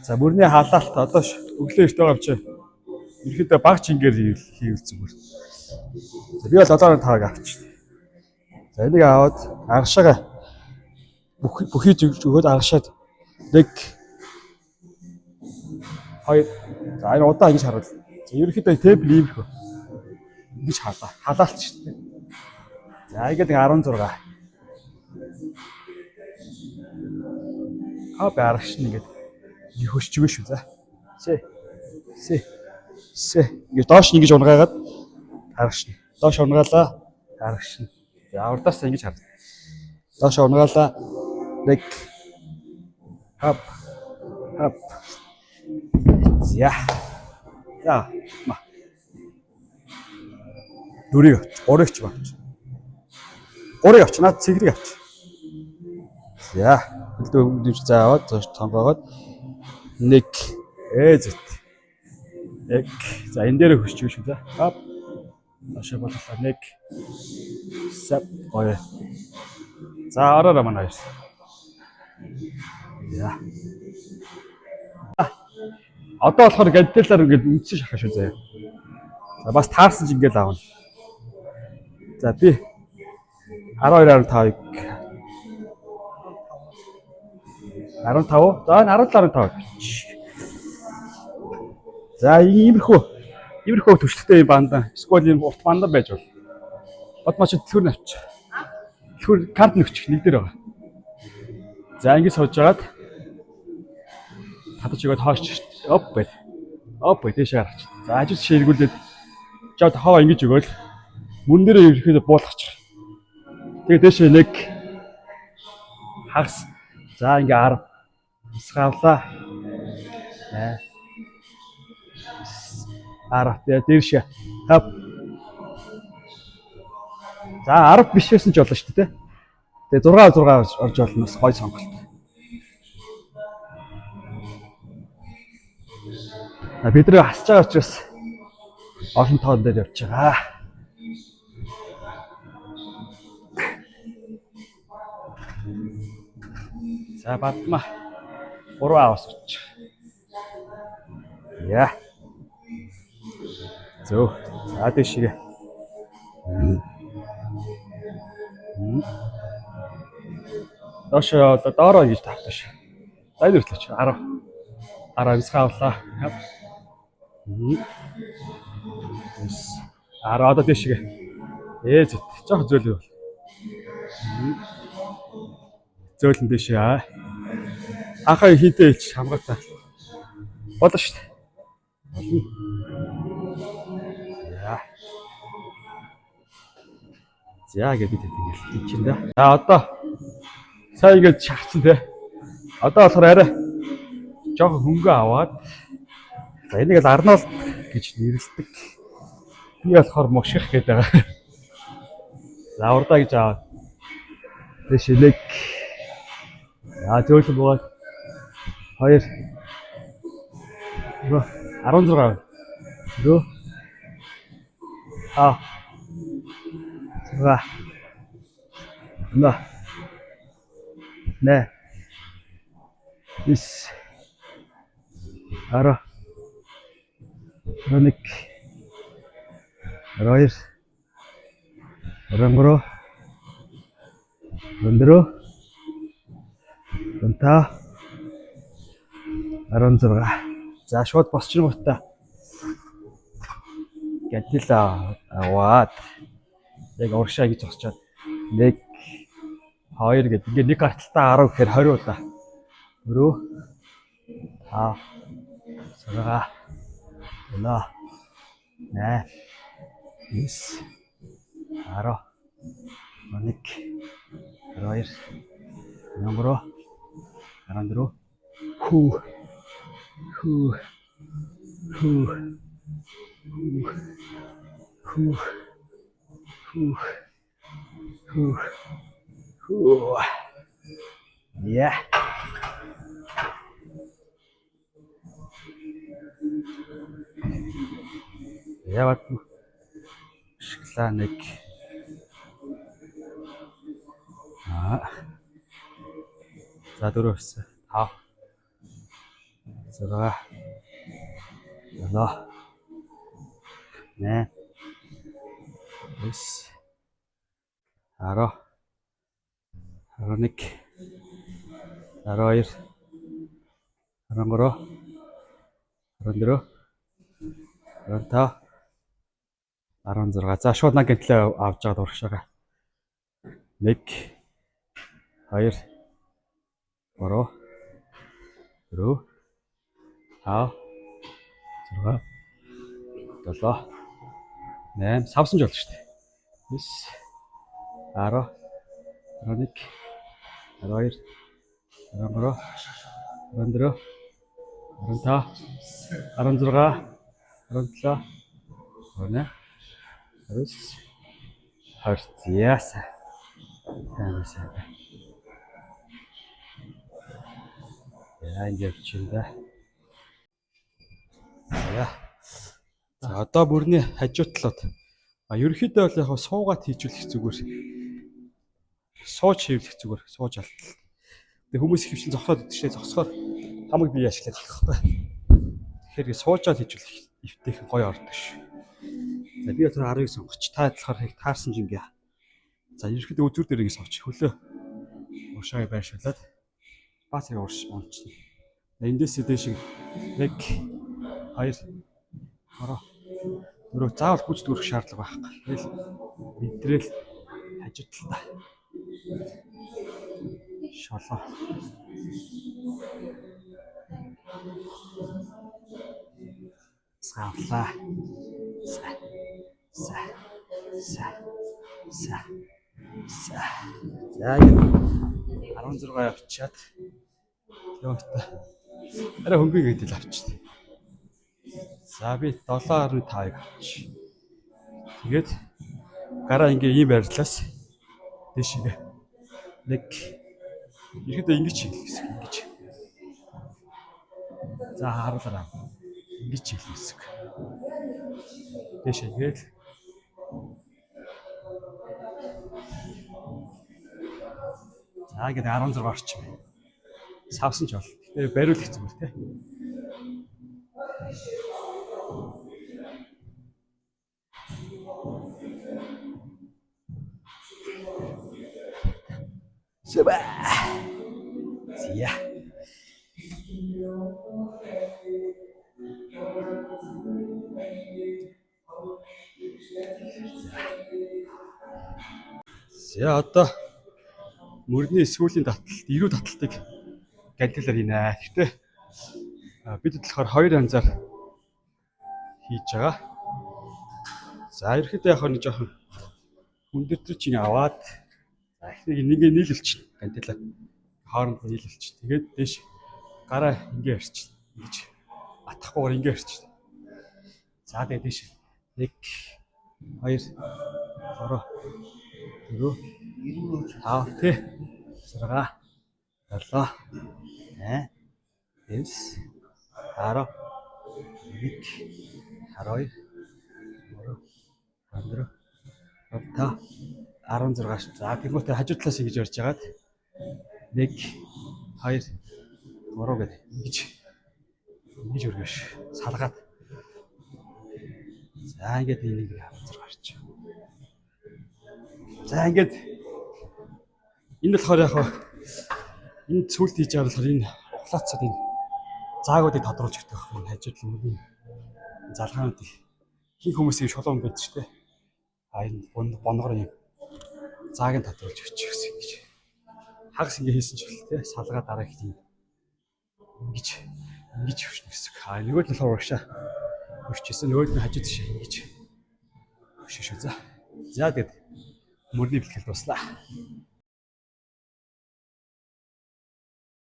За мөрний халаалт одоо өглөө эрт байгаа юм чи. Ерөөдөө баг чингээр хийвэлцэн бүр. За би бол 7.5-ыг авчих. За энийг аваад агшаага бүхий өгөөд агшаад нэг хоёр за энэ удаа ингэж харуул. За ерөөдөө темп иймэрхүү. Ингэж халаалт шүү дээ. За ингээд 16. Барагш нэгээд хөсч өгөө шүү за. Сэ. Ингээд доош нь ингэж унгаагаад гаргашна. Доош унгаалаа гаргашна. За урдаас ингэж хар. Доош унгаалаа нэг хап. За. Ма. Дөрөв авч, 3-ыг ч авч. 3-ыг авч, наад цэгрийг авч. За. Хөлдөө зааваад тонгоогоод нэг зэт. Нэг. За энэ дээр хөсч шүү за. Хап. Ашиг боллоо нэг. Сап гоё. За ороо манай. За. Одоо болохоор гадлаар ингээд үдсэн шахах шүү заяа. За бас таарсан ч ингээд аавна. За би 12.5-ыг 15. За энэ 17.5. За иймэрхүү төвчлөлтэй бандан. Эсвэл ийм урт бандан байж бол. Бод маш дэлгүүр навч. Дэлгүүр карт нөхчих нэг дээр байгаа. За ингэж сууж агаад хатаж өгөөд хооч оп тийшээ гаргач. За ажил ширгүүлээд жаад хоо ингэж өгөөл мөн дээрээ ирэхэд буулгачих. Тэгээд дэшээ нэг хагас. За ингээ 10 савлаа. 10 дээршээ. Хап. За 10 биш байсан ч болно шүү дээ. Тэгээ 6 орж болно бас гой сонголт. Бид нэр хасж байгаа учраас олон тоон дээр явж байгаа. За бадма 3 аваас оч. Яа. Зөө. За дэшигээ. Доороо гэж тавташ. За энэ өрлөч 10. 10 авлаа. 10 одоо дэшигээ. Зэт. Жох зөөлөө бол. Зөөлөн дэшээ. Анхаа хийдэй хамгаалаа. Болно шүү дээ. За гэдэг тийм чинь да. За одоо сайн ингэж шахацсан те. Одоо болохоор арай жоохон хөнгөө аваад за энийг л Арнолд гэж нэрлэдэг. Би болохоор мушгих гэдэг байгаа. За урдаа гэж аваад дэшилэг. За зөөлөн бод 2 16 дөө Ва. Не. Ис. Ара. Роник. Роир. Рамбро. Рамбро. Рамта. 16. За шууд босч юм уу та. Гатила аваад яг урагшаа гэж зогсчоод 1 2 гэдэг ингээд нэг карталтаа 10 гэхээр 20 удаа. 4 5 6 8 9 10 11 12 13 хүү Yeah. Яваад шоколадник. За 4 өссөн. 6 7 8 9 10 11 12 13 14 15 16. За шууд нэг гэнтлээ авч жаад урагшаага. 1 2 3 4 5 6 7 8 савсан ч болно шүү дээ. 9 10 11 12 13 14 15 16 17 18 20. Яасан. Сайн. Яа ингэж чинь да. За одоо бүрний хажуу талууд ерөнхийдөө бол яг суугаад хийжүүлэх зүгээр. Сууж хийвлэх зүгээр. Сууж алдтал. Тэг хүмүүс хөвчин зогсоод идчихээ зогсохоор хамаг бие ашиглаж болох байхгүй. Тэгэхээр суужаад хийжүүлэх эвтэйхэн гоё ордог шүү. За би одоо 10-ыг сонгоч. Та болохоор таарсан ч ингээ. За ерөнхийдөө үзүүр дээр ингэ сууч. Хөлөө уршааг байршуулад бас яг унч. Эндээс дээш 1 2 3 заавал хүч дүүрэх шаардлага байхгүй. Тэгэл мэдрэл хажуу талдаа. Шолоо. Савлаа. За. За 16 авчиад ёотой. Арай хөнгөн гэдэл авчихдээ. За би 7.5-ыг авч. Тэгээд гараа ингээ ийм байрлалаас дэшигээ. 1 ихэд ингэж хийх гэсэн ингэж. За харуулаарай. Ингэж хийх гэсэн. Дэшигээд. За ингэ 16 орчим. Савсан ч бол. Тэгээ бариул их зүгээр те. Супер. Зя. За одоо мөрний сүүлийн таталт, эрүү таталтыг гантелаар хийнэ. Гэхдээ бид болохоор хоёр янзаар хийж байгаа. За ерөөхдөө яг нэг жоохон хүндэтэр чинь аваад за ихнийг ингээ нийлүүлчих гантелаа. Хооронд нийлүүлчих. Тэгээд дэш гараа ингээ харчих. Ингэж атахгүйгээр ингээ харчих. За тэгээд дэш 1 2 3 4 5 6 7 8 9 10 11 12 13 14 16. За тэгмээтэй хажуу талаас ингэж орж агаад 1 2 3 гэдэг ингэж өргөш салгаад. За ингэж энийг 16 гарч. За ингэж энэ болохоор яг энэ сүлд хийж байгаа болохоор энэ ухлаацад энэ заагуудыг тодруулж өгдөг байхгүй энэ хажууд нь залгаануудыг хин хүмүүсийн шулуун байдаг ч тийм. Энэ бонгор юм зааг нь тодруулж өгч гэсэн ингэж. Хагас ингэ хийсэн ч бол тийм салгаа дараа их тийм ингэж хөвшнө гэсэн. Нөгөөд нь болохоор урагшаа хөвчсөн нөгөөд нь хажууд тийш ингэж хөвшөө шүү. За тэгээд мөрний бэлтгэл дуслаа.